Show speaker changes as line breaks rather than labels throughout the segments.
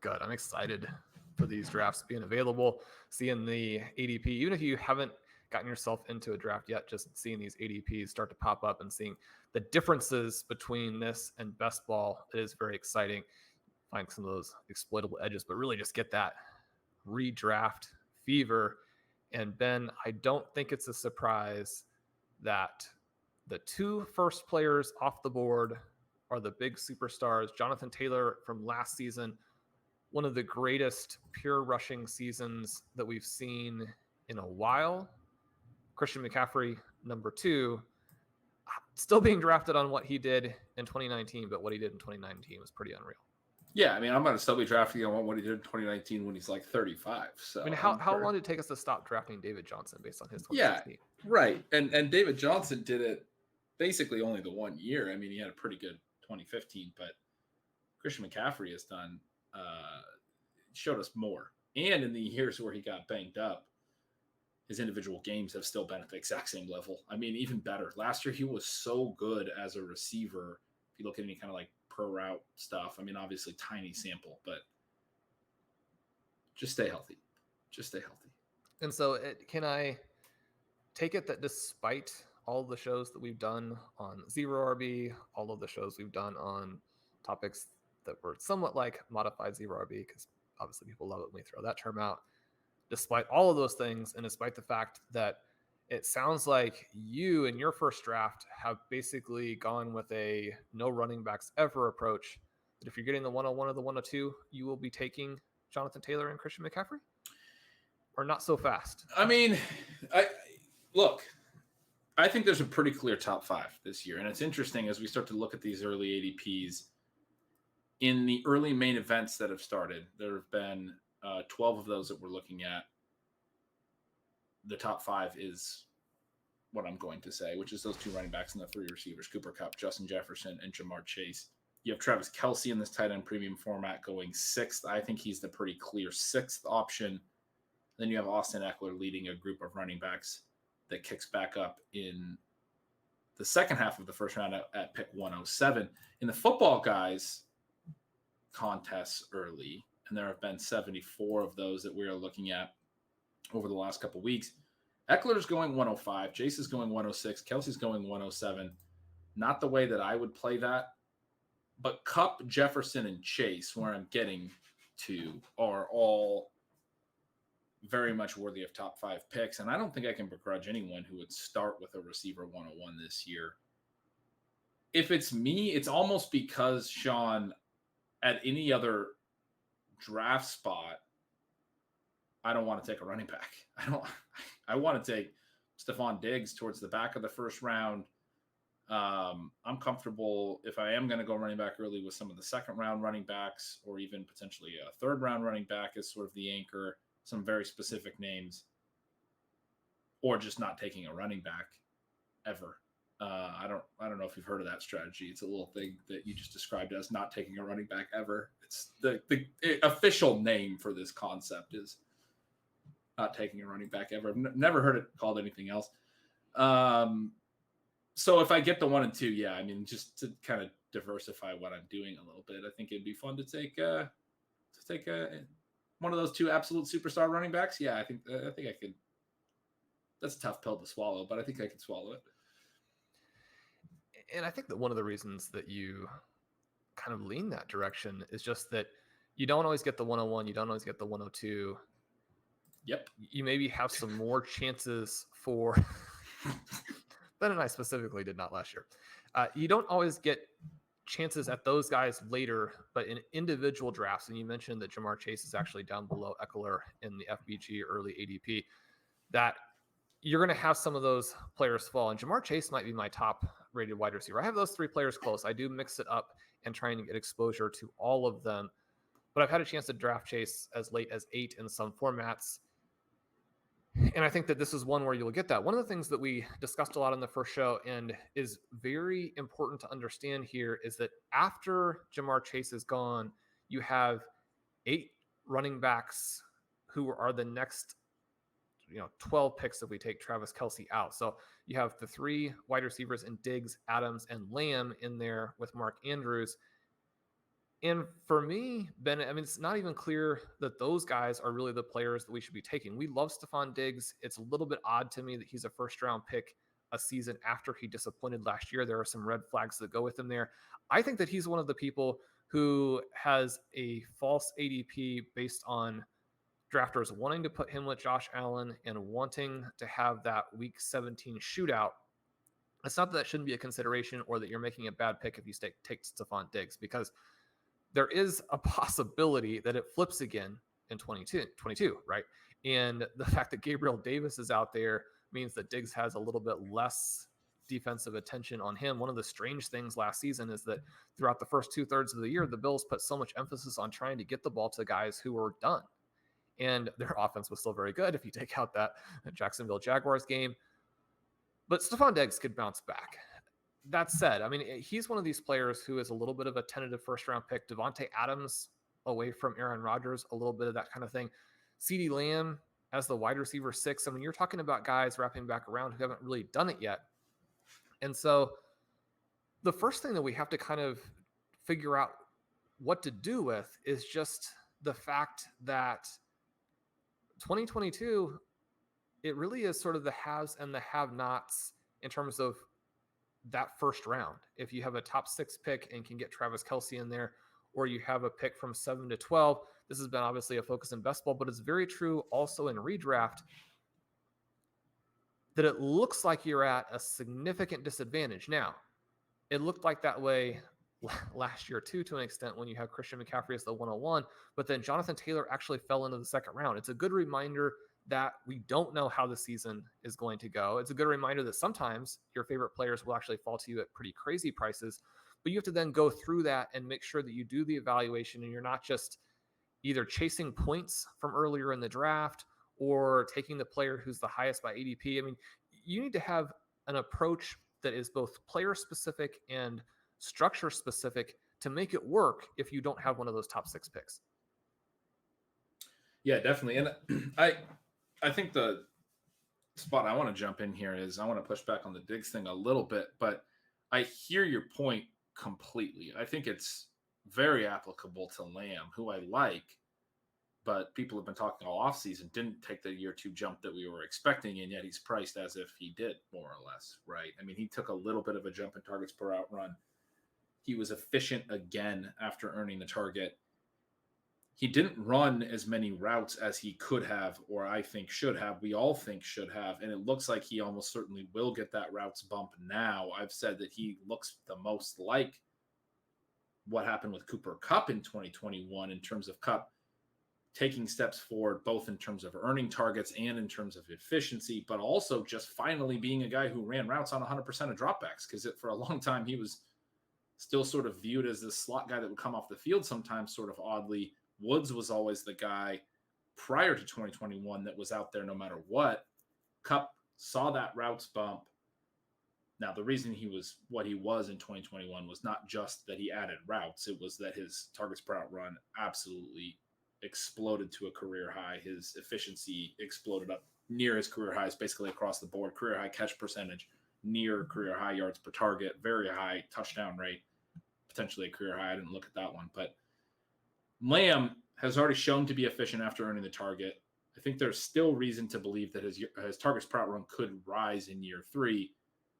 good. I'm excited for these drafts being available, seeing the ADP, even if you haven't gotten yourself into a draft yet, just seeing these ADPs start to pop up and seeing the differences between this and best ball. It is very exciting. Find some of those exploitable edges, but really just get that redraft fever. And Ben, I don't think it's a surprise that the two first players off the board are the big superstars. Jonathan Taylor from last season, one of the greatest pure rushing seasons that we've seen in a while. Christian McCaffrey, number 2, still being drafted on what he did in 2019, but what he did in 2019 was pretty unreal.
Yeah, I mean, I'm going to still be drafting on what he did in 2019 when he's like 35. So,
I mean, how long did it take us to stop drafting David Johnson based on his 2016?
Yeah, right. And David Johnson did it basically only the 1 year. I mean, he had a pretty good 2015, but Christian McCaffrey has done showed us more. And in the years where he got banged up, his individual games have still been at the exact same level. I mean, even better. Last year, he was so good as a receiver. If you look at any kind of like per route stuff, I mean, obviously tiny sample, but just stay healthy. Just stay healthy.
And so can I take it that despite all the shows that we've done on Zero RB, all of the shows we've done on topics that were somewhat like modified Zero RB, because obviously people love it when we throw that term out, despite all of those things, and despite the fact that it sounds like you in your first draft have basically gone with a no running backs ever approach, that if you're getting the 101 or the 102, you will be taking Jonathan Taylor and Christian McCaffrey? Or not so fast?
I mean, I think there's a pretty clear top 5 this year. And it's interesting as we start to look at these early ADPs. In the early main events that have started, there have been 12 of those that we're looking at. The top 5 is what I'm going to say, which is those 2 running backs and the 3 receivers, Cooper Kupp, Justin Jefferson, and Jamar Chase. You have Travis Kelce in this tight end premium format going 6th. I think he's the pretty clear 6th option. Then you have Austin Eckler leading a group of running backs that kicks back up in the second half of the first round at pick 107. In the football guys contests early, and there have been 74 of those that we are looking at over the last couple of weeks. Eckler's going 105, Chase is going 106, Kelsey's going 107. Not the way that I would play that, but Kupp, Jefferson, and Chase, where I'm getting to, are all very much worthy of top 5 picks. And I don't think I can begrudge anyone who would start with a receiver 101 this year. If it's me, it's almost because, Sean, at any other draft spot, I don't want to take a running back. I want to take Stephon Diggs towards the back of the first round. I'm comfortable if I am going to go running back early with some of the second round running backs, or even potentially a third round running back as sort of the anchor, some very specific names, or just not taking a running back ever. I don't know if you've heard of that strategy. It's a little thing that you just described as not taking a running back ever. It's the official name for this concept is not taking a running back ever. I've never heard it called anything else. So if I get the 1 and 2, yeah, I mean, just to kind of diversify what I'm doing a little bit, I think it'd be fun to take one of those 2 absolute superstar running backs. Yeah, I think I could. That's a tough pill to swallow, but I think I could swallow it.
And I think that one of the reasons that you kind of lean that direction is just that you don't always get the 101, you don't always get the 102.
Yep.
You maybe have some more chances for Ben and I specifically did not last year. You don't always get chances at those guys later, but in individual drafts, and you mentioned that Jamar Chase is actually down below Eckler in the FBG early ADP, that you're going to have some of those players fall. And Jamar Chase might be my top rated wide receiver. I have those 3 players close. I do mix it up and trying to get exposure to all of them. But I've had a chance to draft Chase as late as 8 in some formats. And I think that this is one where you'll get that. One of the things that we discussed a lot in the first show and is very important to understand here is that after Jamar Chase is gone, you have 8 running backs who are the next 12 picks if we take Travis Kelce out. So you have the 3 wide receivers in Diggs, Adams, and Lamb in there with Mark Andrews. And for me, Bennett, I mean, it's not even clear that those guys are really the players that we should be taking. We love Stephon Diggs. It's a little bit odd to me that he's a first-round pick a season after he disappointed last year. There are some red flags that go with him there. I think that he's one of the people who has a false ADP based on drafters wanting to put him with Josh Allen and wanting to have that week 17 shootout. It's not that that shouldn't be a consideration or that you're making a bad pick if you take Stephon Diggs, because there is a possibility that it flips again in 22, right? And the fact that Gabriel Davis is out there means that Diggs has a little bit less defensive attention on him. One of the strange things last season is that throughout the first 2/3 of the year, the Bills put so much emphasis on trying to get the ball to guys who were done. And their offense was still very good if you take out that Jacksonville Jaguars game. But Stephon Diggs could bounce back. That said, I mean, he's one of these players who is a little bit of a tentative first-round pick. Devontae Adams away from Aaron Rodgers, a little bit of that kind of thing. CeeDee Lamb as the wide receiver 6. I mean, you're talking about guys wrapping back around who haven't really done it yet. And so the first thing that we have to kind of figure out what to do with is just the fact that 2022, it really is sort of the haves and the have-nots in terms of that first round. If you have a top 6 pick and can get Travis Kelce in there, or you have a pick from 7 to 12, this has been obviously a focus in best ball, but it's very true also in redraft that it looks like you're at a significant disadvantage. Now, it looked like that way last year too, to an extent, when you have Christian McCaffrey as the 101, but then Jonathan Taylor actually fell into the second round. It's a good reminder that we don't know how the season is going to go. It's a good reminder that sometimes your favorite players will actually fall to you at pretty crazy prices, but you have to then go through that and make sure that you do the evaluation and you're not just either chasing points from earlier in the draft or taking the player who's the highest by ADP. I mean, you need to have an approach that is both player specific and structure specific to make it work if you don't have one of those top 6 picks.
Yeah, definitely. And I think the spot I want to jump in here is I want to push back on the Diggs thing a little bit, but I hear your point completely. I think it's very applicable to Lamb, who I like, but people have been talking all offseason, didn't take the year 2 jump that we were expecting, and yet he's priced as if he did, more or less, right? I mean, he took a little bit of a jump in targets per out run. He was efficient again after earning the target. He didn't run as many routes as he could have, or I think should have. We all think should have. And it looks like he almost certainly will get that routes bump now. I've said that he looks the most like what happened with Cooper Kupp in 2021 in terms of Kupp taking steps forward, both in terms of earning targets and in terms of efficiency, but also just finally being a guy who ran routes on 100% of dropbacks. Because for a long time, he was still sort of viewed as this slot guy that would come off the field sometimes sort of oddly. Woods was always the guy prior to 2021 that was out there no matter what. Kupp saw that routes bump. Now, the reason he was what he was in 2021 was not just that he added routes. It was that his targets per out run absolutely exploded to a career high. His efficiency exploded up near his career highs, basically across the board. Career high catch percentage, near career high yards per target, very high touchdown rate, potentially a career high. I didn't look at that one, but Lamb has already shown to be efficient after earning the target. I think there's still reason to believe that his targets per out run could rise in year 3,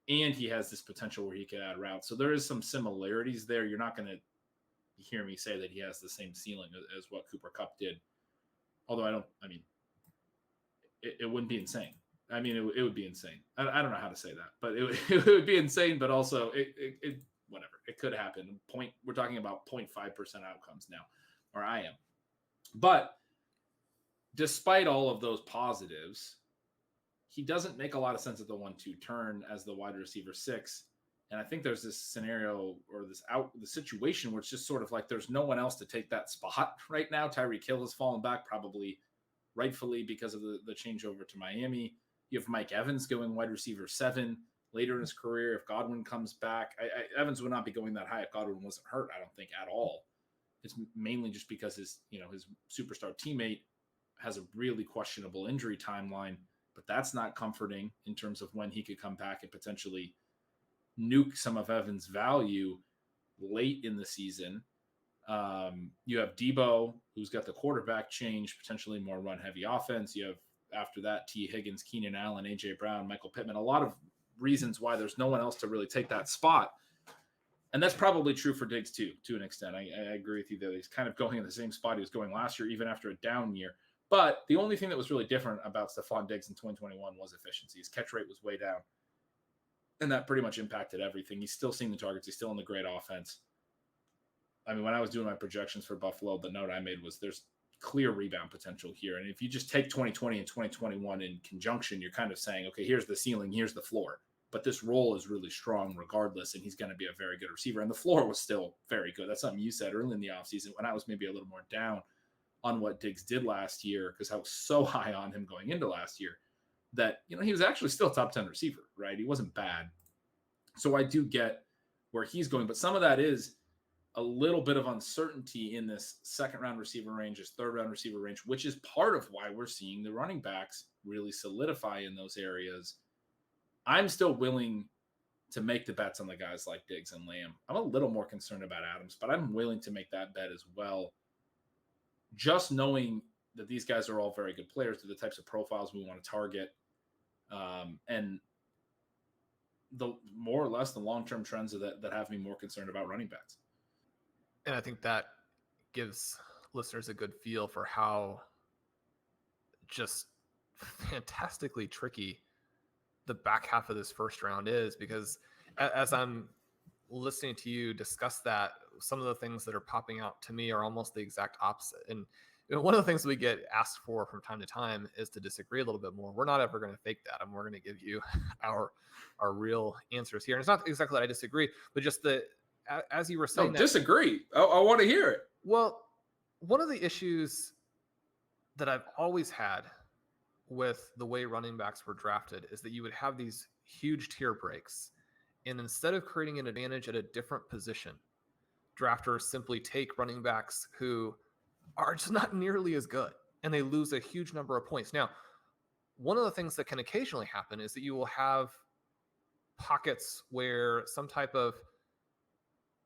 and he has this potential where he could add routes. So there is some similarities there. You're not going to hear me say that he has the same ceiling as what Cooper Kupp did. Although it wouldn't be insane. I mean, it would be insane. I don't know how to say that, but it would be insane, but also it whatever. It could happen. We're talking about 0.5% outcomes now. Or I am. But despite all of those positives, he doesn't make a lot of sense at the 1-2 turn as the wide receiver 6. And I think there's this scenario or the situation where it's just sort of like there's no one else to take that spot right now. Tyreek Hill has fallen back, probably rightfully because of the changeover to Miami. You have Mike Evans going wide receiver 7 later in his career. If Godwin comes back, Evans would not be going that high if Godwin wasn't hurt, I don't think, at all. It's mainly just because his superstar teammate has a really questionable injury timeline, but that's not comforting in terms of when he could come back and potentially nuke some of Evans' value late in the season. You have Debo, who's got the quarterback change, potentially more run-heavy offense. You have, after that, T. Higgins, Keenan Allen, A.J. Brown, Michael Pittman. A lot of reasons why there's no one else to really take that spot. And that's probably true for Diggs, too, to an extent. I agree with you that he's kind of going in the same spot he was going last year, even after a down year. But the only thing that was really different about Stephon Diggs in 2021 was efficiency. His catch rate was way down. And that pretty much impacted everything. He's still seeing the targets. He's still in the great offense. I mean, when I was doing my projections for Buffalo, the note I made was there's clear rebound potential here. And if you just take 2020 and 2021 in conjunction, you're kind of saying, okay, here's the ceiling, here's the floor. But this role is really strong regardless, and he's going to be a very good receiver. And the floor was still very good. That's something you said early in the offseason when I was maybe a little more down on what Diggs did last year, because I was so high on him going into last year that, he was actually still a top 10 receiver, right? He wasn't bad. So I do get where he's going, but some of that is a little bit of uncertainty in this second-round receiver range, this third-round receiver range, which is part of why we're seeing the running backs really solidify in those areas. I'm still willing to make the bets on the guys like Diggs and Lamb. I'm a little more concerned about Adams, but I'm willing to make that bet as well. Just knowing that these guys are all very good players, they're the types of profiles we want to target, and the more or less the long-term trends that have me more concerned about running backs.
And I think that gives listeners a good feel for how just fantastically tricky the back half of this first round is, because as I'm listening to you discuss that, some of the things that are popping out to me are almost the exact opposite. And one of the things we get asked for from time to time is to disagree a little bit more. We're not ever going to fake that. And we're going to give you our real answers here. And it's not exactly that I disagree, but just the, as you were saying,
disagree. I want to hear it.
Well, one of the issues that I've always had with the way running backs were drafted is that you would have these huge tier breaks. And instead of creating an advantage at a different position, drafters simply take running backs who are just not nearly as good, and they lose a huge number of points. Now, one of the things that can occasionally happen is that you will have pockets where some type of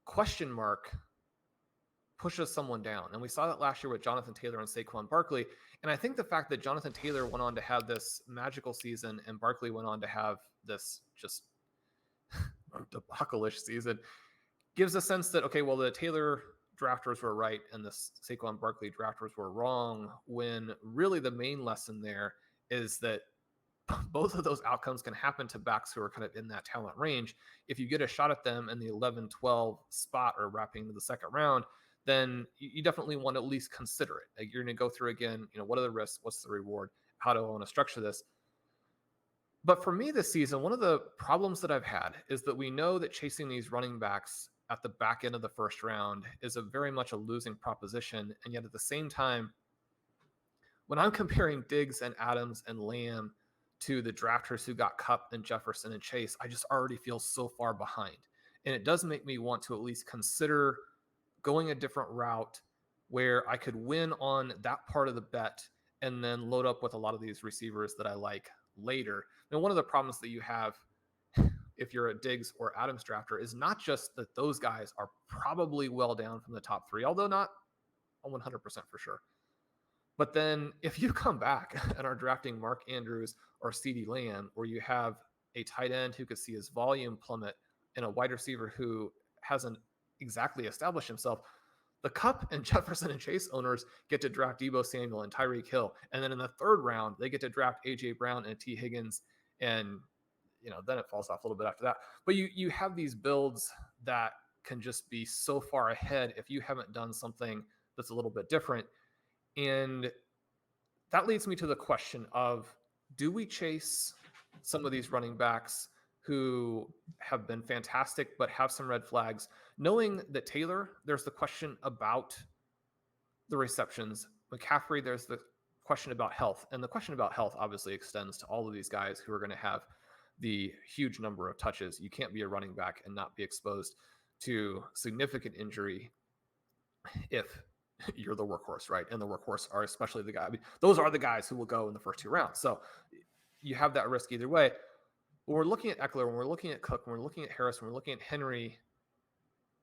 question mark pushes someone down. And we saw that last year with Jonathan Taylor and Saquon Barkley. And I think the fact that Jonathan Taylor went on to have this magical season and Barkley went on to have this just debacle-ish season gives a sense that, okay, well, the Taylor drafters were right and the Saquon Barkley drafters were wrong, when really the main lesson there is that both of those outcomes can happen to backs who are kind of in that talent range. If you get a shot at them in the 11-12 spot or wrapping into the second round, then you definitely want to at least consider it. Like, you're going to go through again, what are the risks? What's the reward? How do I want to structure this? But for me this season, one of the problems that I've had is that we know that chasing these running backs at the back end of the first round is very much a losing proposition. And yet at the same time, when I'm comparing Diggs and Adams and Lamb to the drafters who got Kupp and Jefferson and Chase, I just already feel so far behind. And it does make me want to at least consider going a different route where I could win on that part of the bet and then load up with a lot of these receivers that I like later. Now, one of the problems that you have if you're a Diggs or Adams drafter is not just that those guys are probably well down from the top three, although not 100% for sure. But then if you come back and are drafting Mark Andrews or CeeDee Lamb, or you have a tight end who could see his volume plummet and a wide receiver who hasn't exactly established himself, the Kupp and Jefferson and Chase owners get to draft Deebo Samuel and Tyreek Hill. And then in the third round, they get to draft A.J. Brown and T. Higgins. And, then it falls off a little bit after that. But you have these builds that can just be so far ahead if you haven't done something that's a little bit different. And that leads me to the question of, do we chase some of these running backs who have been fantastic but have some red flags, knowing that Taylor, there's the question about the receptions. McCaffrey, there's the question about health. And the question about health obviously extends to all of these guys who are going to have the huge number of touches. You can't be a running back and not be exposed to significant injury if you're the workhorse, right? And the workhorse are especially the guy. I mean, those are the guys who will go in the first two rounds. So you have that risk either way. When we're looking at Eckler, when we're looking at Cook, when we're looking at Harris, when we're looking at Henry,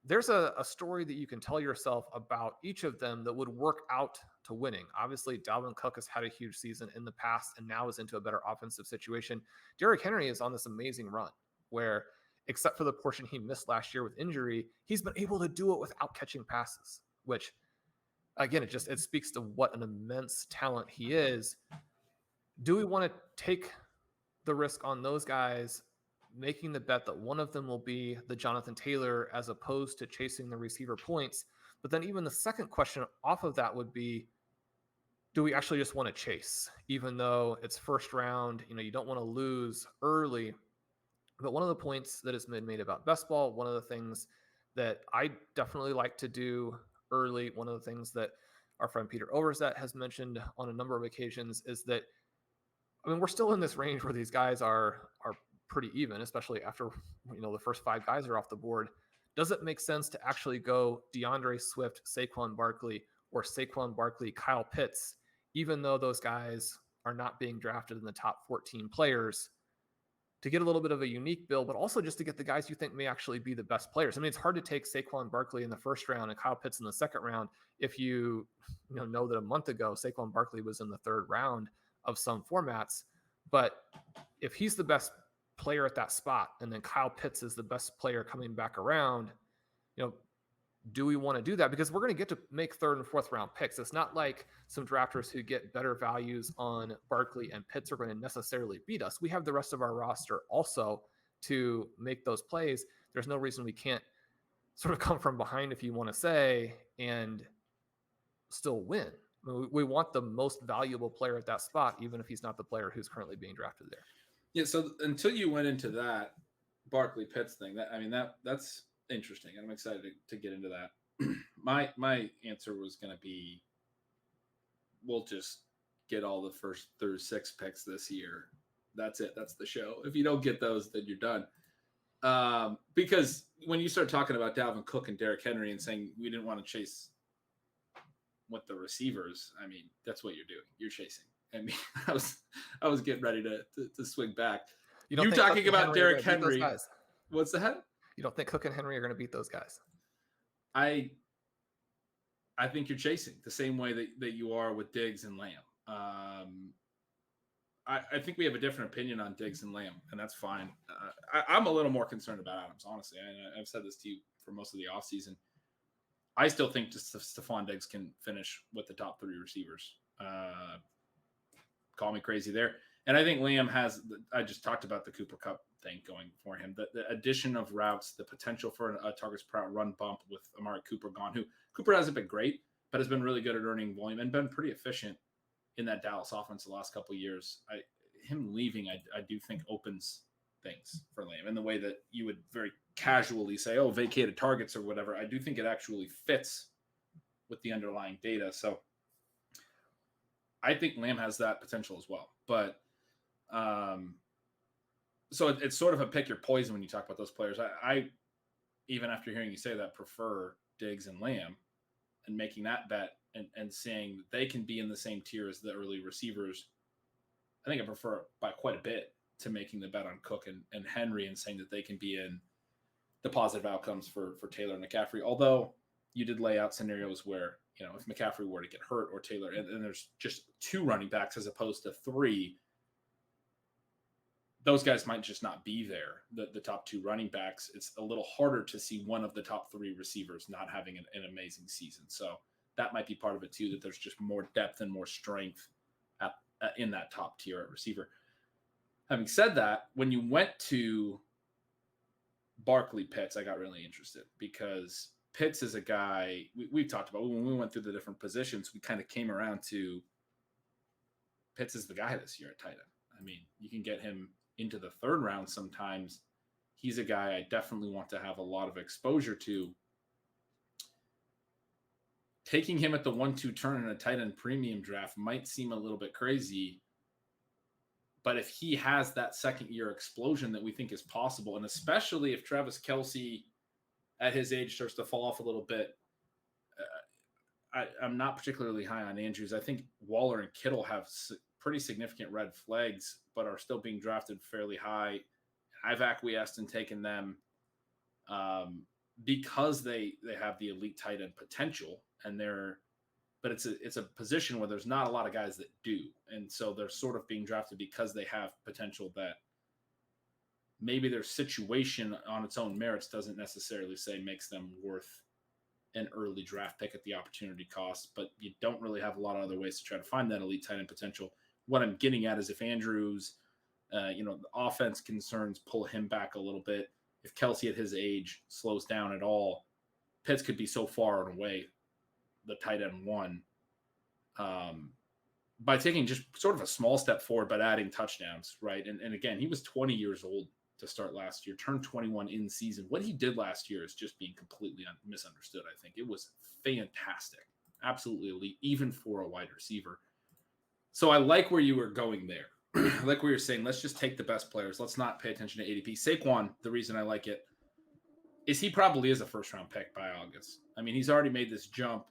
there's a story that you can tell yourself about each of them that would work out to winning. Obviously, Dalvin Cook has had a huge season in the past and now is into a better offensive situation. Derrick Henry is on this amazing run where, except for the portion he missed last year with injury, he's been able to do it without catching passes, which again, it speaks to what an immense talent he is. Do we want to take the risk on those guys, making the bet that one of them will be the Jonathan Taylor as opposed to chasing the receiver points? But then even the second question off of that would be, do we actually just want to chase, even though it's first round, you don't want to lose early. But one of the points that has been made about best ball, one of the things that I definitely like to do early, one of the things that our friend Peter Overzet has mentioned on a number of occasions is that, we're still in this range where these guys are pretty even, especially after the first 5 guys are off the board. Does it make sense to actually go DeAndre Swift, Saquon Barkley, or Saquon Barkley, Kyle Pitts, even though those guys are not being drafted in the top 14 players, to get a little bit of a unique build, but also just to get the guys you think may actually be the best players? It's hard to take Saquon Barkley in the first round and Kyle Pitts in the second round if you know that a month ago Saquon Barkley was in the third round of some formats. But if he's the best player at that spot and then Kyle Pitts is the best player coming back around, do we want to do that? Because we're going to get to make third and fourth round picks. It's not like some drafters who get better values on Barkley and Pitts are going to necessarily beat us. We have the rest of our roster also to make those plays. There's no reason we can't sort of come from behind, if you want to say, and still win. We want the most valuable player at that spot, even if he's not the player who's currently being drafted there.
Yeah. So until you went into that Barkley Pitts thing, that's interesting. I'm excited to get into that. My answer was going to be, we'll just get all the first through 6 picks this year. That's it. That's the show. If you don't get those, then you're done. Because when you start talking about Dalvin Cook and Derrick Henry and saying we didn't want to chase with the receivers, that's what you're doing. You're chasing. I was getting ready to swing back. You talking about Derrick Henry? What's that?
You don't think Cook and Henry are going to beat those guys?
I think you're chasing the same way that you are with Diggs and Lamb. I think we have a different opinion on Diggs and Lamb, and that's fine. I'm a little more concerned about Adams, honestly. I've said this to you for most of the offseason. I still think just Stephon Diggs can finish with the top 3 receivers. Call me crazy there. And I think Lamb I just talked about the Cooper Kupp thing going for him. The addition of routes, the potential for a targets per run bump with Amari Cooper gone, who Cooper hasn't been great, but has been really good at earning volume and been pretty efficient in that Dallas offense the last couple of years. Him leaving, I do think opens things for Lamb in the way that you would very casually say, oh, vacated targets or whatever. I do think it actually fits with the underlying data. So I think Lamb has that potential as well. But so it's sort of a pick your poison when you talk about those players. I even after hearing you say that, prefer Diggs and Lamb, and making that bet and saying that they can be in the same tier as the early receivers. I think I prefer by quite a bit to making the bet on Cook and Henry and saying that they can be in the positive outcomes for Taylor and McCaffrey. Although you did lay out scenarios where, if McCaffrey were to get hurt or Taylor, and there's just 2 running backs as opposed to 3, those guys might just not be there. The top 2 running backs, it's a little harder to see one of the top 3 receivers not having an amazing season. So that might be part of it too, that there's just more depth and more strength in that top tier at receiver. Having said that, when you went to Barkley Pitts, I got really interested because Pitts is a guy we've talked about when we went through the different positions. We kind of came around to Pitts is the guy this year at tight end. You can get him into the 3rd round sometimes. He's a guy I definitely want to have a lot of exposure to. Taking him at the 1-2 turn in a tight end premium draft might seem a little bit crazy, but if he has that second year explosion that we think is possible, and especially if Travis Kelce at his age starts to fall off a little bit, I'm not particularly high on Andrews. I think Waller and Kittle have pretty significant red flags, but are still being drafted fairly high. I've acquiesced in taking them. because they have the elite tight end potential, and but it's a position where there's not a lot of guys that do, and so they're sort of being drafted because they have potential that maybe their situation on its own merits doesn't necessarily say makes them worth an early draft pick at the opportunity cost, but you don't really have a lot of other ways to try to find that elite tight end potential. What I'm getting at is if Andrews, the offense concerns pull him back a little bit, if Kelsey at his age slows down at all, Pitts could be so far and away the tight end one by taking just sort of a small step forward, but adding touchdowns, right? And again, he was 20 years old to start last year, turned 21 in season. What he did last year is just being completely misunderstood, I think. It was fantastic, absolutely elite, even for a wide receiver. So I like where you were going there. I like where you're saying, let's just take the best players. Let's not pay attention to ADP. Saquon, the reason I like it is he probably is a first-round pick by August. I mean, he's already made this jump.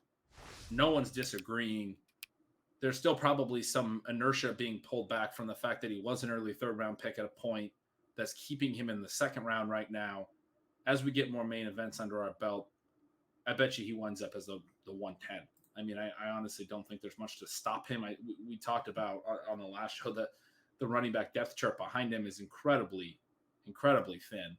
No one's disagreeing. There's still probably some inertia being pulled back from the fact that he was an early third-round pick at a point that's keeping him in the second round right now. As we get more main events under our belt, I bet you he winds up as the 110. I mean, I honestly don't think there's much to stop him. We talked about on the last show that the running back depth chart behind him is incredibly, incredibly thin.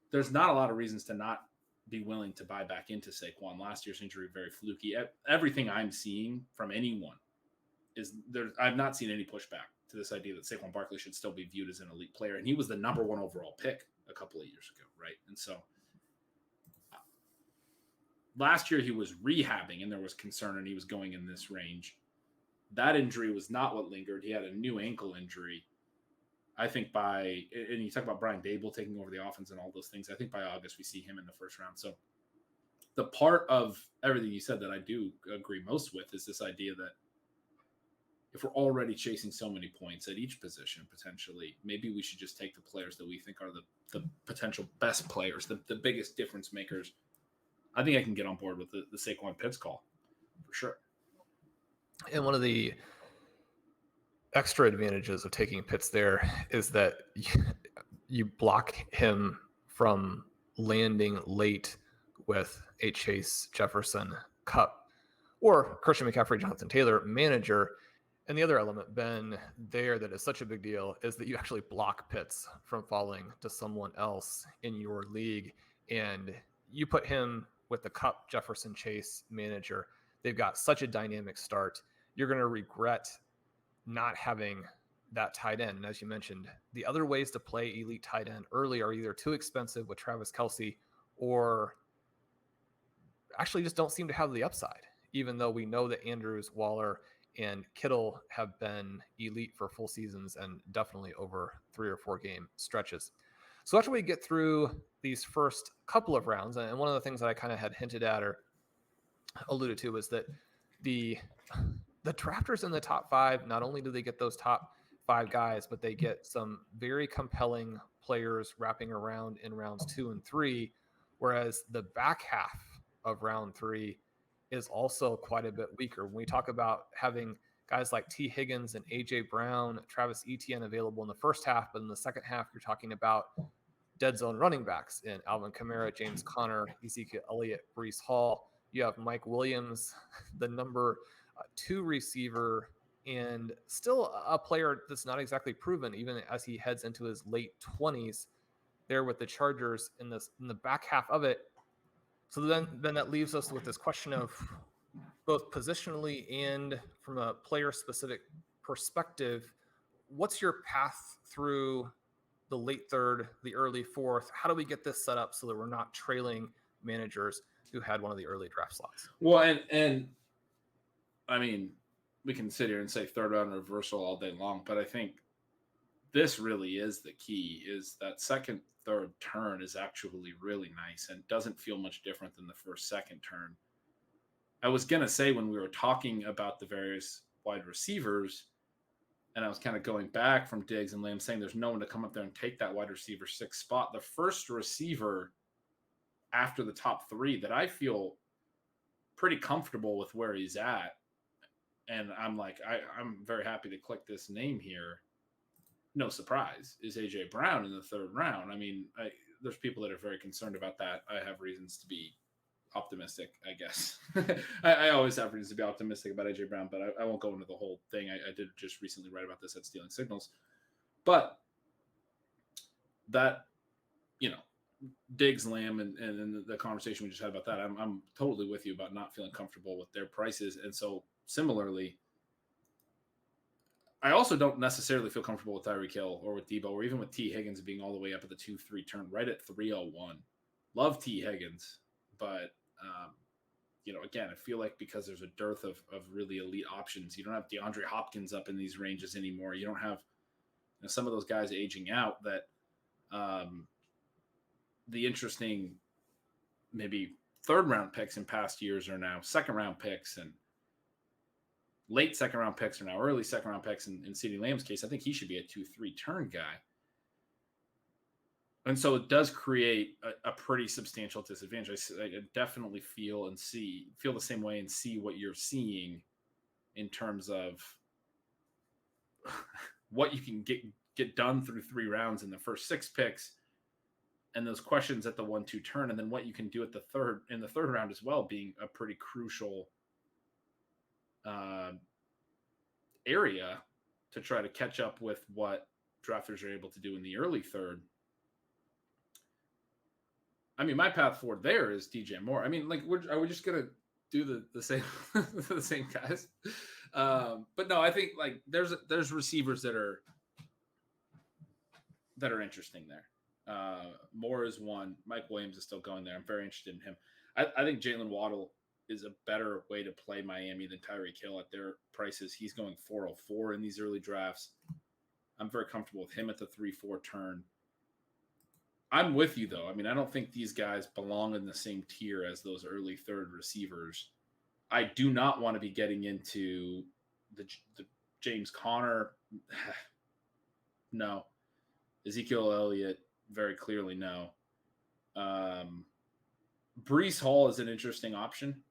There's not a lot of reasons to not be willing to buy back into Saquon. Last year's injury, very fluky. Everything I'm seeing from anyone is there. I've not seen any pushback to this idea that Saquon Barkley should still be viewed as an elite player. And he was the number 1 overall pick a couple of years ago, right? And so last year he was rehabbing and there was concern and he was going in this range. That injury was not what lingered. He had a new ankle injury. I think and you talk about Brian Dable taking over the offense and all those things, I think by August we see him in the first round. So the part of everything you said that I do agree most with is this idea that if we're already chasing so many points at each position, potentially, maybe we should just take the players that we think are the potential best players, the biggest difference makers. I think I can get on board with the Saquon Pitts call for sure.
And one of the extra advantages of taking Pitts there is that you block him from landing late with a Chase, Jefferson, Cup, or Christian McCaffrey, Jonathan Taylor manager. And the other element, Ben, there that is such a big deal is that you actually block Pitts from falling to someone else in your league. And you put him with the Cup, Jefferson, Chase manager. They've got such a dynamic start. You're going to regret not having that tight end. And as you mentioned, the other ways to play elite tight end early are either too expensive with Travis Kelce or actually just don't seem to have the upside, even though we know that Andrews, Waller, and Kittle have been elite for full seasons and definitely over 3 or 4 game stretches. So after we get through these first couple of rounds, and one of the things that I kind of had hinted at or alluded to was that the drafters in the top 5, not only do they get those top 5 guys, but they get some very compelling players wrapping around in rounds 2 and 3, whereas the back half of round 3 is also quite a bit weaker. When we talk about having guys like T. Higgins and A.J. Brown, Travis Etienne available in the first half, but in the second half, you're talking about dead zone running backs in Alvin Kamara, James Conner, Ezekiel Elliott, Breece Hall. You have Mike Williams, the number 2 receiver, and still a player that's not exactly proven, even as he heads into his late 20s there with the Chargers in the back half of it. So then that leaves us with this question of both positionally and from a player-specific perspective, what's your path through the late third, the early fourth? How do we get this set up so that we're not trailing managers who had one of the early draft slots?
Well, and I mean, we can sit here and say third round reversal all day long, but I think this really is the key, is that second, third turn is actually really nice and doesn't feel much different than the first, second turn. I was going to say when we were talking about the various wide receivers, and I was kind of going back from Diggs and Lamb saying there's no one to come up there and take that wide receiver 6 spot. The first receiver after the top 3 that I feel pretty comfortable with where he's at, and I'm like, I'm very happy to click this name here, no surprise, is A.J. Brown in the 3rd round. I mean, there's people that are very concerned about that. I have reasons to be optimistic, I guess. I always have reasons to be optimistic about AJ Brown, but I won't go into the whole thing. I did just recently write about this at Stealing Signals. But that, Diggs, Lamb, and the conversation we just had about that, I'm totally with you about not feeling comfortable with their prices. And so similarly, I also don't necessarily feel comfortable with Tyreek Hill or with Debo or even with T. Higgins being all the way up at the 2-3 turn, right at 301. Love T. Higgins, but again, I feel like because there's a dearth of really elite options, you don't have DeAndre Hopkins up in these ranges anymore. You don't have some of those guys aging out that the interesting maybe third round picks in past years are now second round picks, and late second round picks are now early second round picks. In CeeDee Lamb's case, I think he should be a 2-3 turn guy. And so it does create a pretty substantial disadvantage. I definitely feel the same way and see what you're seeing in terms of what you can get done through 3 rounds in the first 6 picks, and those questions at the 1-2 turn, and then what you can do in the third round as well, being a pretty crucial area to try to catch up with what drafters are able to do in the early third. I mean, my path forward there is DJ Moore. I mean, like, are we just gonna do the same the same guys? But no, I think like there's receivers that are interesting there. Moore is one. Mike Williams is still going there. I'm very interested in him. I think Jalen Waddle is a better way to play Miami than Tyreek Hill at their prices. He's going 404 in these early drafts. I'm very comfortable with him at the 3-4 turn. I'm with you, though. I mean, I don't think these guys belong in the same tier as those early third receivers. I do not want to be getting into the James Conner. No. Ezekiel Elliott, very clearly no. Breece Hall is an interesting option.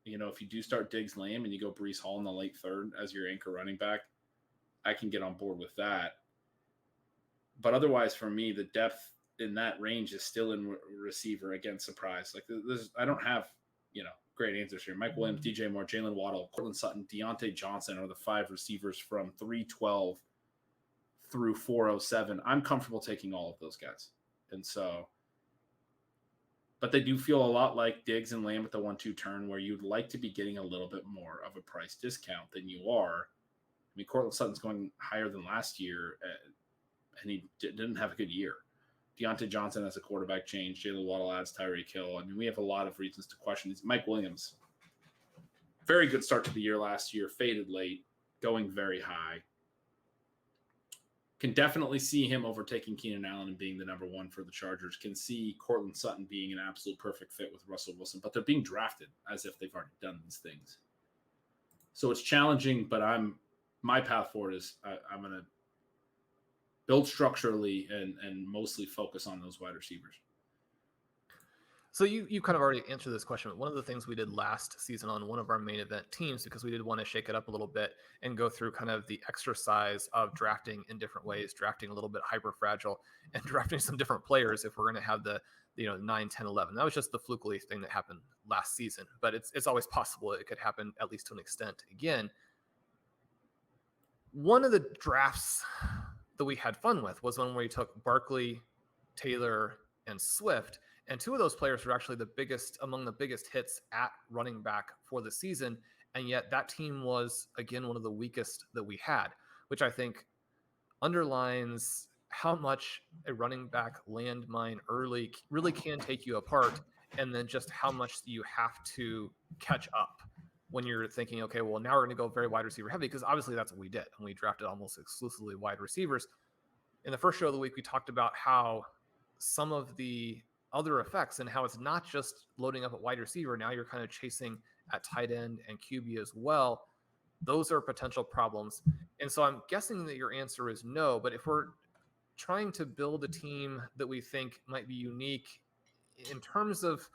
If you do start Diggs Lamb and you go Breece Hall in the late third as your anchor running back, I can get on board with that. But otherwise, for me, the depth in that range is still in receiver. Again, surprise. Like I don't have, great answers here. Mike Williams, DJ Moore, Jalen Waddle, Courtland Sutton, Deontay Johnson are the 5 receivers from 312 through 407. I'm comfortable taking all of those guys. And so, but they do feel a lot like Diggs and Lamb at the 1-2 turn, where you'd like to be getting a little bit more of a price discount than you are. I mean, Courtland Sutton's going higher than last year, and he didn't have a good year. Deontay Johnson has a quarterback change. Jalen Waddle adds Tyreek Hill. I mean, we have a lot of reasons to question these. Mike Williams, very good start to the year last year, faded late, going very high. Can definitely see him overtaking Keenan Allen and being the number 1 for the Chargers. Can see Courtland Sutton being an absolute perfect fit with Russell Wilson, but they're being drafted as if they've already done these things. So it's challenging, but my path forward is I'm going to build structurally and mostly focus on those wide receivers.
So you kind of already answered this question, but one of the things we did last season on one of our main event teams, because we did want to shake it up a little bit and go through kind of the exercise of drafting in different ways, drafting a little bit hyper fragile and drafting some different players if we're going to have the 9, 10, 11. That was just the flukily thing that happened last season, but it's always possible it could happen, at least to an extent. Again, one of the drafts that we had fun with was one where we took Barkley, Taylor, and Swift. And 2 of those players were actually among the biggest hits at running back for the season. And yet that team was, again, one of the weakest that we had, which I think underlines how much a running back landmine early really can take you apart. And then just how much you have to catch up when you're thinking, okay, well, now we're going to go very wide receiver heavy, because obviously that's what we did. And we drafted almost exclusively wide receivers. In the first show of the week, we talked about how some of the other effects and how it's not just loading up at wide receiver. Now you're kind of chasing at tight end and QB as well. Those are potential problems. And so I'm guessing that your answer is no, but if we're trying to build a team that we think might be unique in terms of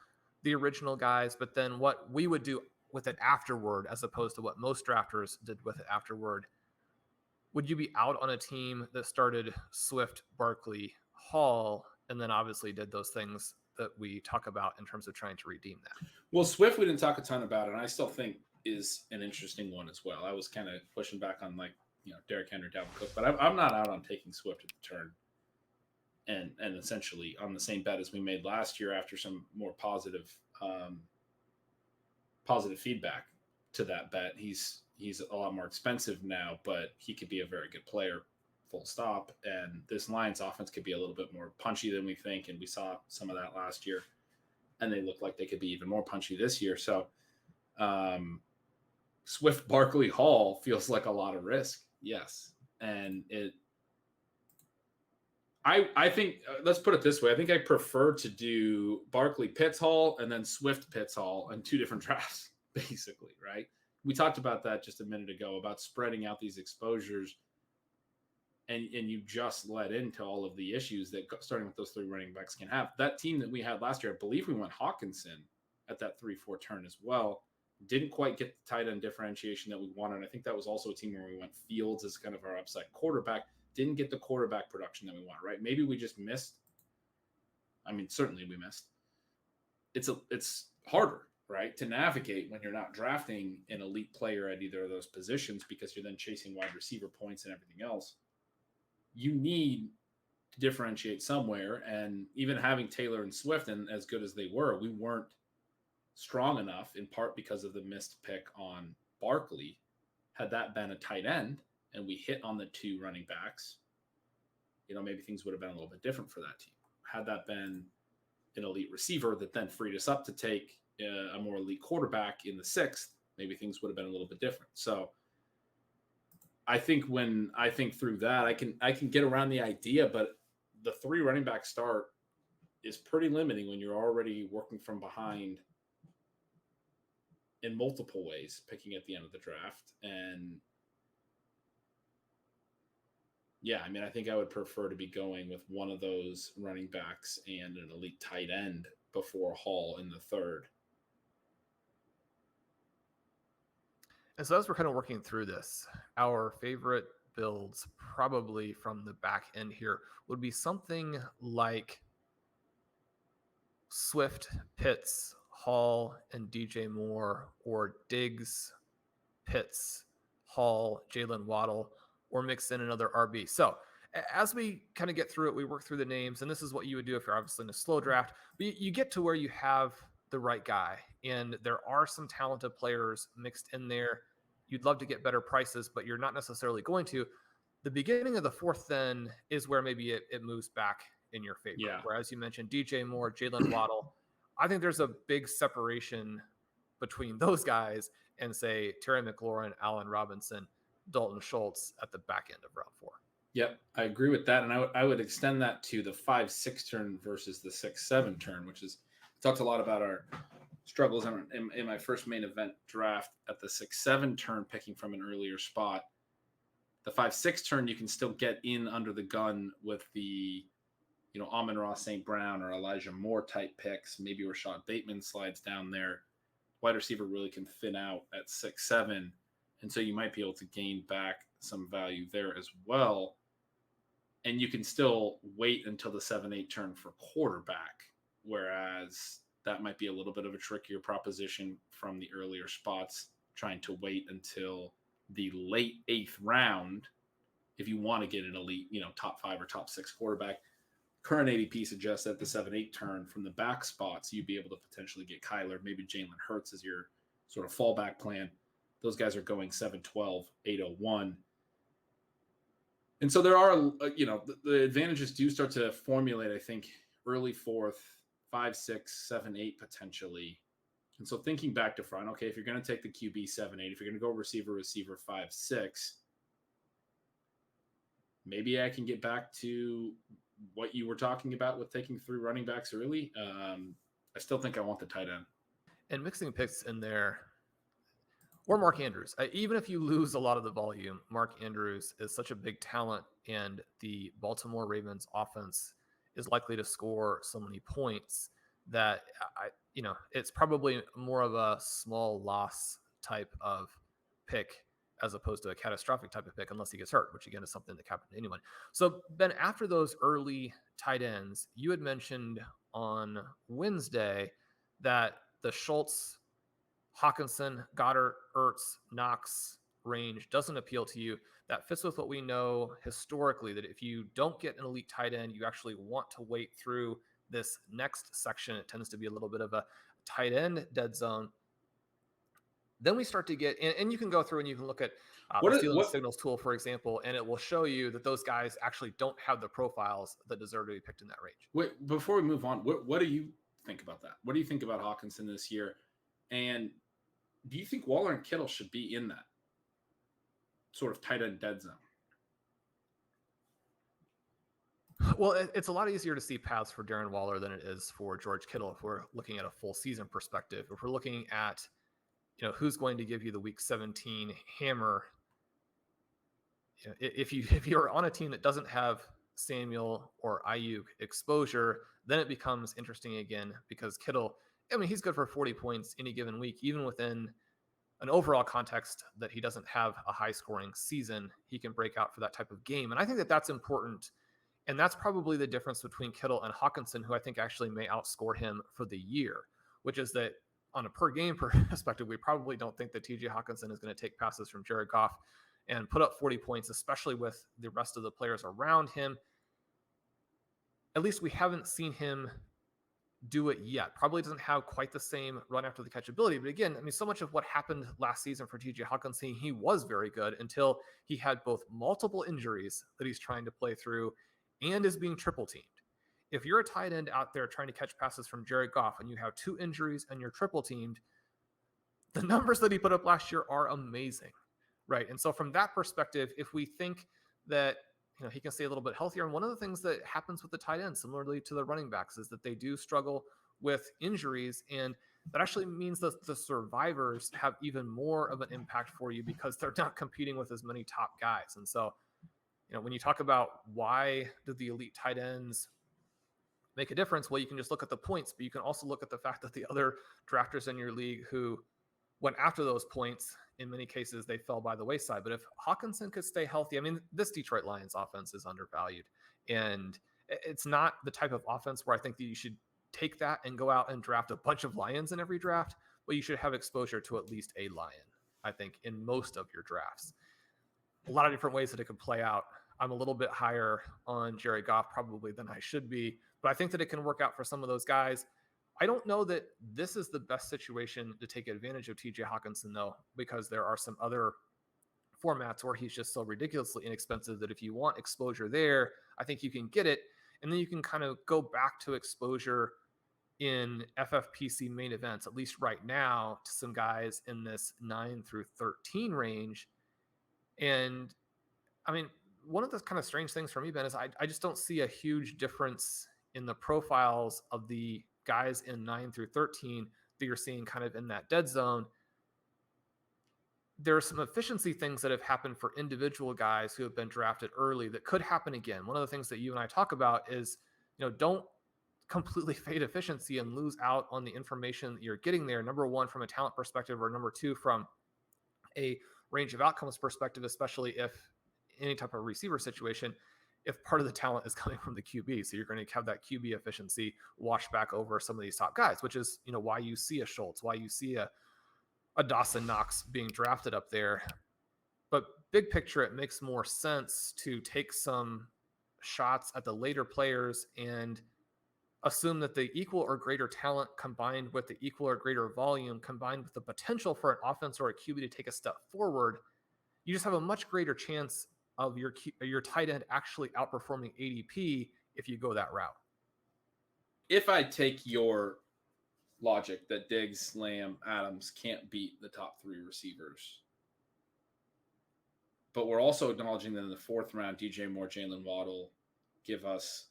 the original guys, but then what we would do with it afterward, as opposed to what most drafters did with it afterward, would you be out on a team that started Swift, Barkley, Hall, and then obviously did those things that we talk about in terms of trying to redeem that.
Well, Swift, we didn't talk a ton about it, and I still think is an interesting one as well. I was kind of pushing back on Derrick Henry, Dalvin Cook, but I'm not out on taking Swift at the turn, and essentially on the same bet as we made last year after some more positive feedback to that bet. He's a lot more expensive now, but he could be a very good player, full stop. And this Lions offense could be a little bit more punchy than we think, and we saw some of that last year. And they look like they could be even more punchy this year. So Swift, Barkley, Hall feels like a lot of risk. Yes. And I think, let's put it this way. I think I prefer to do Barkley, Pitts, Hall, and then Swift, Pitts, Hall in 2 different drafts, basically, right? We talked about that just a minute ago, about spreading out these exposures. And you just led into all of the issues that starting with those 3 running backs can have. That team that we had last year, I believe we went Hawkinson at that 3-4 turn as well. Didn't quite get the tight end differentiation that we wanted. I think that was also a team where we went Fields as kind of our upside quarterback. Didn't get the quarterback production that we want, right? Maybe we just missed. I mean, certainly we missed. It's harder, right, to navigate when you're not drafting an elite player at either of those positions, because you're then chasing wide receiver points and everything else. You need to differentiate somewhere, and even having Taylor and Swift, and as good as they were, we weren't strong enough, in part because of the missed pick on Barkley. Had that been a tight end and we hit on the 2 running backs, maybe things would have been a little bit different for that team. Had that been an elite receiver that then freed us up to take a more elite quarterback in the 6th, maybe things would have been a little bit different. So I think when I think through that, I can get around the idea, but the 3 running back start is pretty limiting when you're already working from behind in multiple ways, picking at the end of the draft. And yeah, I mean, I think I would prefer to be going with one of those running backs and an elite tight end before Hall in the 3rd.
And so as we're kind of working through this, our favorite builds probably from the back end here would be something like Swift, Pitts, Hall, and DJ Moore, or Diggs, Pitts, Hall, Jalen Waddle, or mix in another RB. So as we kind of get through it, we work through the names, and this is what you would do if you're obviously in a slow draft. But you get to where you have the right guy, and there are some talented players mixed in there. You'd love to get better prices, but you're not necessarily going to. The beginning of the 4th then is where maybe it moves back in your favor.
Yeah.
Where, as you mentioned, DJ Moore, Jalen Waddle, I think there's a big separation between those guys and, say, Terry McLaurin, Allen Robinson, Dalton Schultz at the back end of round 4.
Yep, I agree with that. And I would extend that to the 5-6 turn versus the 6-7 turn, which is, talked a lot about our struggles in my first main event draft at the 6-7 turn, picking from an earlier spot. The 5-6 turn, you can still get in under the gun with the, Amon-Ra St. Brown or Elijah Moore type picks. Maybe Rashad Bateman slides down there. Wide receiver really can thin out at 6-7. And so you might be able to gain back some value there as well. And you can still wait until the 7-8 turn for quarterback, whereas that might be a little bit of a trickier proposition from the earlier spots, trying to wait until the late 8th round if you want to get an elite, top 5 or top 6 quarterback. Current ADP suggests that the 7-8 turn from the back spots, you'd be able to potentially get Kyler, maybe Jalen Hurts as your sort of fallback plan. Those guys are going 7-12, 8-01. And so there are, the advantages do start to formulate, I think, early 4th, 5, 6, 7, 8 potentially. And so thinking back to front, okay, if you're going to take the QB 7, 8, if you're going to go receiver 5, 6, maybe I can get back to what you were talking about with taking 3 running backs early. I still think I want the tight end.
And mixing picks in there, or Mark Andrews. Even if you lose a lot of the volume, Mark Andrews is such a big talent, and the Baltimore Ravens offense is likely to score so many points that it's probably more of a small loss type of pick as opposed to a catastrophic type of pick unless he gets hurt, which again is something that happened to anyone. So Ben, after those early tight ends, you had mentioned on Wednesday that the Schultz, Hawkinson, Goddard, Ertz, Knox range doesn't appeal to you. That fits with what we know historically, that if you don't get an elite tight end, you actually want to wait through this next section. It tends to be a little bit of a tight end dead zone. Then we start to get, and you can go through and you can look at the Field of Signals tool, for example, and it will show you that those guys actually don't have the profiles that deserve to be picked in that range.
Wait, before we move on, what do you think about that? What do you think about Hawkinson this year? And do you think Waller and Kittle should be in that sort of tight end dead zone?
Well, it's a lot easier to see paths for Darren Waller than it is for George Kittle if we're looking at a full season perspective. If we're looking at, who's going to give you the week 17 hammer, if you're on a team that doesn't have Samuel or Ayuk exposure, then it becomes interesting again, because Kittle, he's good for 40 points any given week, even within an overall context that he doesn't have a high scoring season. He can break out for that type of game. And I think that that's important. And that's probably the difference between Kittle and Hawkinson, who I think actually may outscore him for the year, which is that on a per game perspective, we probably don't think that TJ Hawkinson is going to take passes from Jared Goff and put up 40 points, especially with the rest of the players around him. At least we haven't seen him do it yet. Probably doesn't have quite the same run after the catch ability. But again, so much of what happened last season for TJ Hawkinson, he was very good until he had both multiple injuries that he's trying to play through and is being triple teamed. If you're a tight end out there trying to catch passes from Jared Goff and you have 2 injuries and you're triple teamed, the numbers that he put up last year are amazing, right? And so from that perspective, if we think that he can stay a little bit healthier, and one of the things that happens with the tight ends, similarly to the running backs, is that they do struggle with injuries, and that actually means that the survivors have even more of an impact for you because they're not competing with as many top guys. And so, when you talk about why do the elite tight ends make a difference, well, you can just look at the points, but you can also look at the fact that the other drafters in your league who went after those points, in many cases, they fell by the wayside. But if Hawkinson could stay healthy, this Detroit Lions offense is undervalued. And it's not the type of offense where I think that you should take that and go out and draft a bunch of Lions in every draft, but you should have exposure to at least a Lion, I think, in most of your drafts. A lot of different ways that it could play out. I'm a little bit higher on Jared Goff probably than I should be, but I think that it can work out for some of those guys. I don't know that this is the best situation to take advantage of TJ Hawkinson, though, because there are some other formats where he's just so ridiculously inexpensive that if you want exposure there, I think you can get it. And then you can kind of go back to exposure in FFPC main events, at least right now, to some guys in this 9 through 13 range. And one of the kind of strange things for me, Ben, is I just don't see a huge difference in the profiles of the guys in 9 through 13 that you're seeing kind of in that dead zone. There are some efficiency things that have happened for individual guys who have been drafted early that could happen again. One of the things that you and I talk about is, don't completely fade efficiency and lose out on the information that you're getting there. Number one, from a talent perspective, or number two, from a range of outcomes perspective, especially if any type of receiver situation, if part of the talent is coming from the QB. So you're going to have that QB efficiency wash back over some of these top guys, which is, why you see a Schultz, why you see a Dawson Knox being drafted up there. But big picture, it makes more sense to take some shots at the later players and assume that the equal or greater talent combined with the equal or greater volume combined with the potential for an offense or a QB to take a step forward, you just have a much greater chance of your tight end actually outperforming ADP if you go that route.
If I take your logic that Diggs, Lamb, Adams can't beat the top 3 receivers, but we're also acknowledging that in the 4th round, DJ Moore, Jalen Waddle give us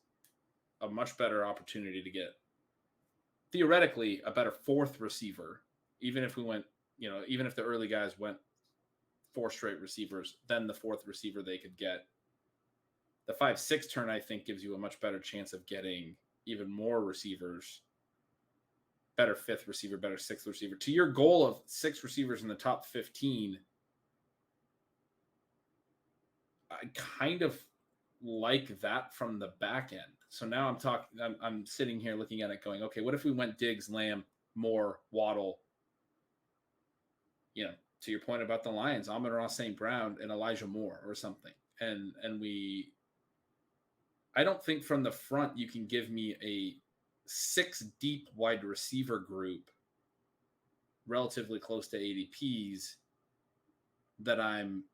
a much better opportunity to get, theoretically, a better 4th receiver, even if we went, even if the early guys went 4 straight receivers, then the 4th receiver they could get. The 5-6 turn, I think, gives you a much better chance of getting even more receivers, better 5th receiver, better 6th receiver. To your goal of 6 receivers in the top 15, I kind of like that from the back end. So now I'm sitting here looking at it going, okay, what if we went Diggs, Lamb, Moore, Waddle, to your point about the Lions, Amon-Ra St. Brown and Elijah Moore or something. And I don't think from the front you can give me a 6 deep wide receiver group relatively close to ADPs that I'm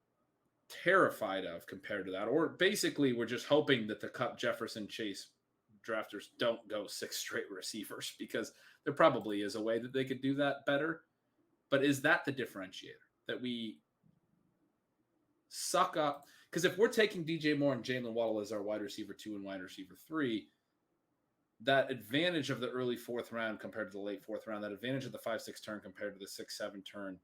terrified of compared to that. Or basically we're just hoping that the Cup, Jefferson, Chase drafters don't go 6 straight receivers, because there probably is a way that they could do that better. But is that the differentiator, that we suck up? Because if we're taking DJ Moore and Jalen Waddle as our wide receiver 2 and wide receiver 3, that advantage of the early 4th round compared to the late 4th round, that advantage of the 5-6 turn compared to the 6-7 turn,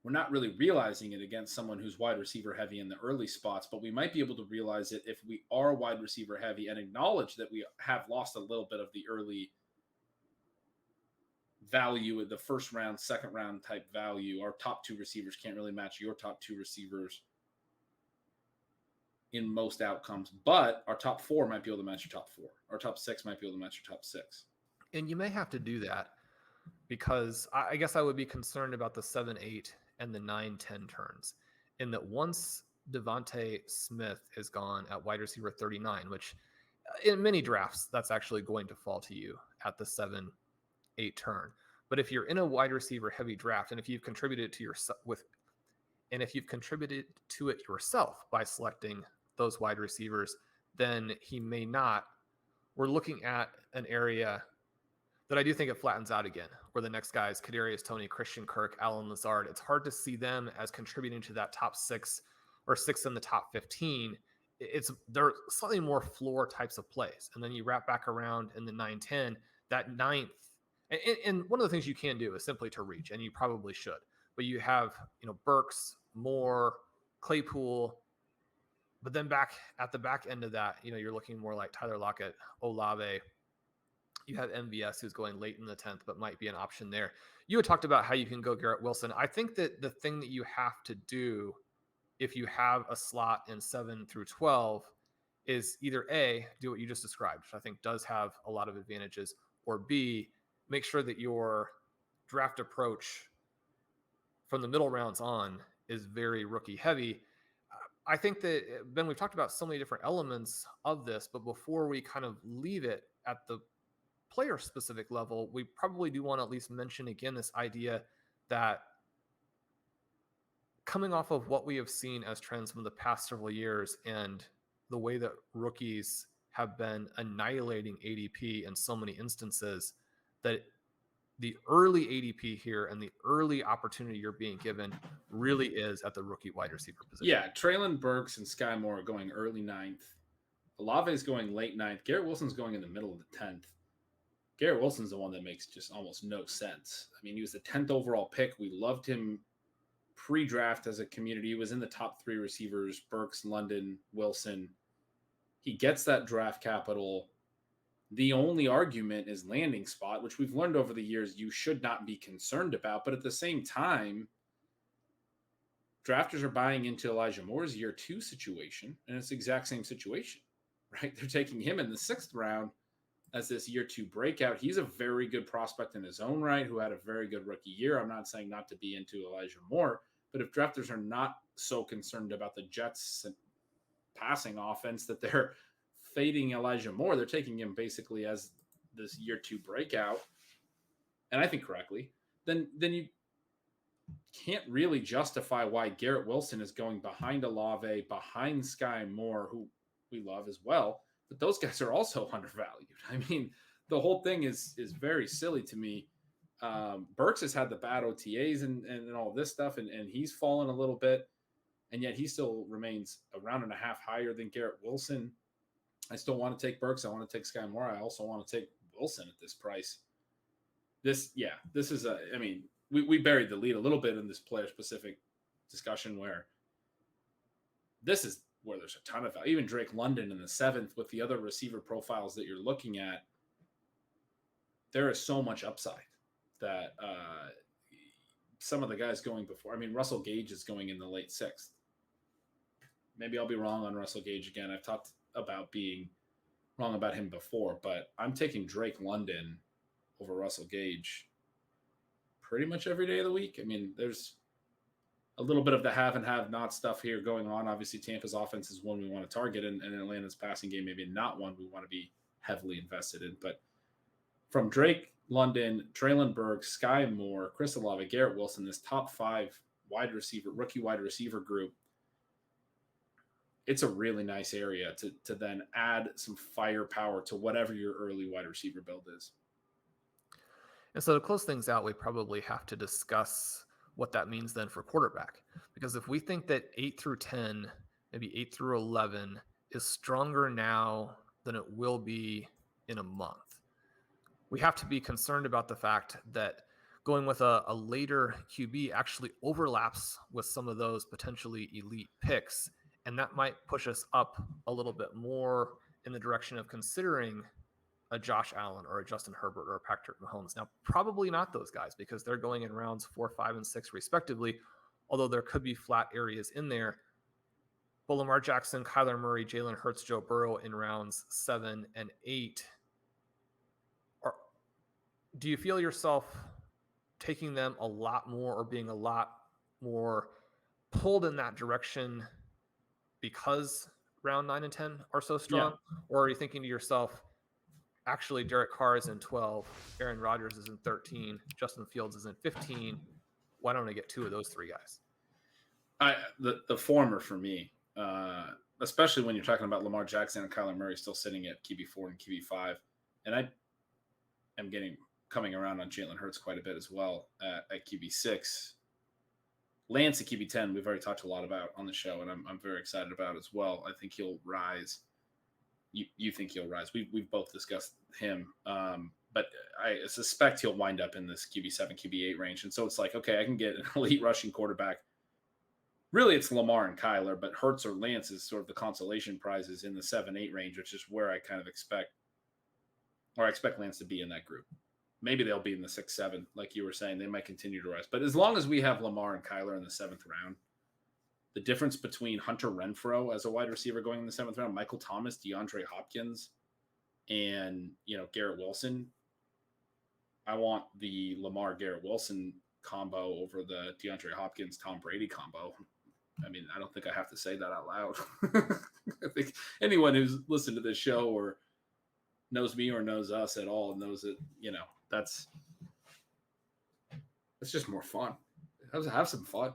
we're not really realizing it against someone who's wide receiver heavy in the early spots, but we might be able to realize it if we are wide receiver heavy and acknowledge that we have lost a little bit of the early value of the 1st round, 2nd round type value. Our top 2 receivers can't really match your top 2 receivers in most outcomes, but our top 4 might be able to match your top 4. Our top 6 might be able to match your top 6.
And you may have to do that, because I guess I would be concerned about the 7-8 and the 9-10 turns, in that once Devontae Smith is gone at wide receiver 39, which in many drafts, that's actually going to fall to you at the 7-8 turn. But if you're in a wide receiver heavy draft, and if you've contributed to it yourself by selecting those wide receivers, then he may not. We're looking at an area that I do think it flattens out again, where the next guys, Kadarius Toney, Christian Kirk, Allen Lazard, it's hard to see them as contributing to that top 6 or 6 in the top 15. They're slightly more floor types of plays. And then you wrap back around in the 9-10, that 9th. And one of the things you can do is simply to reach, and you probably should. But you have, Burks, Moore, Claypool. But then back at the back end of that, you're looking more like Tyler Lockett, Olave. You have MVS, who's going late in the 10th, but might be an option there. You had talked about how you can go Garrett Wilson. I think that the thing that you have to do if you have a slot in 7 through 12 is either A, do what you just described, which I think does have a lot of advantages, or B, make sure that your draft approach from the middle rounds on is very rookie heavy. I think that, Ben, we've talked about so many different elements of this, but before we kind of leave it at the player specific level, we probably do want to at least mention again this idea that coming off of what we have seen as trends from the past several years and the way that rookies have been annihilating ADP in so many instances, that the early ADP here and the early opportunity you're being given really is at the rookie wide receiver position.
Yeah, Traylon Burks and Sky Moore are going early 9th. Olave is going late 9th. Garrett Wilson's going in the middle of the 10th. Garrett Wilson's the one that makes just almost no sense. I mean, he was the 10th overall pick. We loved him pre-draft as a community. He was in the top 3 receivers, Burks, London, Wilson. He gets that draft capital. The only argument is landing spot, which we've learned over the years you should not be concerned about. But at the same time, drafters are buying into Elijah Moore's year 2 situation, and it's the exact same situation, right? They're taking him in the 6th round as this year 2 breakout. He's a very good prospect in his own right, who had a very good rookie year. I'm not saying not to be into Elijah Moore, but if drafters are not so concerned about the Jets' passing offense that they're fading Elijah Moore, they're taking him basically as this year 2 breakout, and I think correctly, then you can't really justify why Garrett Wilson is going behind Olave, behind Sky Moore, who we love as well, but those guys are also undervalued. I mean, the whole thing is very silly to me. Burks has had the bad OTAs and all this stuff, and he's fallen a little bit, and yet he still remains a round and a half higher than Garrett Wilson. I still want to take Burks. I want to take Sky Moore. I also want to take Wilson at this price. This is we buried the lead a little bit in this player-specific discussion where this is where there's a ton of value. Even Drake London in the 7th with the other receiver profiles that you're looking at, there is so much upside that some of the guys going before. I mean, Russell Gage is going in the late 6th. maybe I'll be wrong on Russell Gage again. I've talked about being wrong about him before, but I'm taking Drake London over Russell Gage pretty much every day of the week. I mean, there's a little bit of the have and have not stuff here going on. Obviously, Tampa's offense is one we want to target, and Atlanta's passing game maybe not one we want to be heavily invested in. But from Drake London, Traylon Burks, Sky Moore, Chris Olave, Garrett Wilson, this top 5 rookie wide receiver group, it's a really nice area to then add some firepower to whatever your early wide receiver build is.
And so to close things out, we probably have to discuss what that means then for quarterback. Because if we think that 8 through 10, maybe 8 through 11 is stronger now than it will be in a month, we have to be concerned about the fact that going with a later QB actually overlaps with some of those potentially elite picks. And that might push us up a little bit more in the direction of considering a Josh Allen or a Justin Herbert or a Patrick Mahomes. Now, probably not those guys because they're going in rounds 4, 5, and 6 respectively, although there could be flat areas in there. But Lamar Jackson, Kyler Murray, Jalen Hurts, Joe Burrow in rounds 7 and 8. Do you feel yourself taking them a lot more or being a lot more pulled in that direction because round 9 and 10 are so strong? Yeah. Or are you thinking to yourself, actually, Derek Carr is in 12, Aaron Rodgers is in 13, Justin Fields is in 15. Why don't I get 2 of those 3 guys?
The former for me, especially when you're talking about Lamar Jackson and Kyler Murray still sitting at QB4 and QB5. And I am coming around on Jalen Hurts quite a bit as well at QB6. Lance at QB10, we've already talked a lot about on the show, and I'm very excited about as well. I think he'll rise. You think he'll rise. We've both discussed him, but I suspect he'll wind up in this QB7, QB8 range. And so it's like, okay, I can get an elite rushing quarterback. Really, it's Lamar and Kyler, but Hurts or Lance is sort of the consolation prizes in the 7-8 range, which is where I kind of expect Lance to be in that group. Maybe they'll be in the 6-7, like you were saying. They might continue to rise. But as long as we have Lamar and Kyler in the 7th round, the difference between Hunter Renfrow as a wide receiver going in the 7th round, Michael Thomas, DeAndre Hopkins, and Garrett Wilson, I want the Lamar-Garrett Wilson combo over the DeAndre Hopkins-Tom Brady combo. I mean, I don't think I have to say that out loud. I think anyone who's listened to this show or knows me or knows us at all knows that, that's just more fun. Have some fun.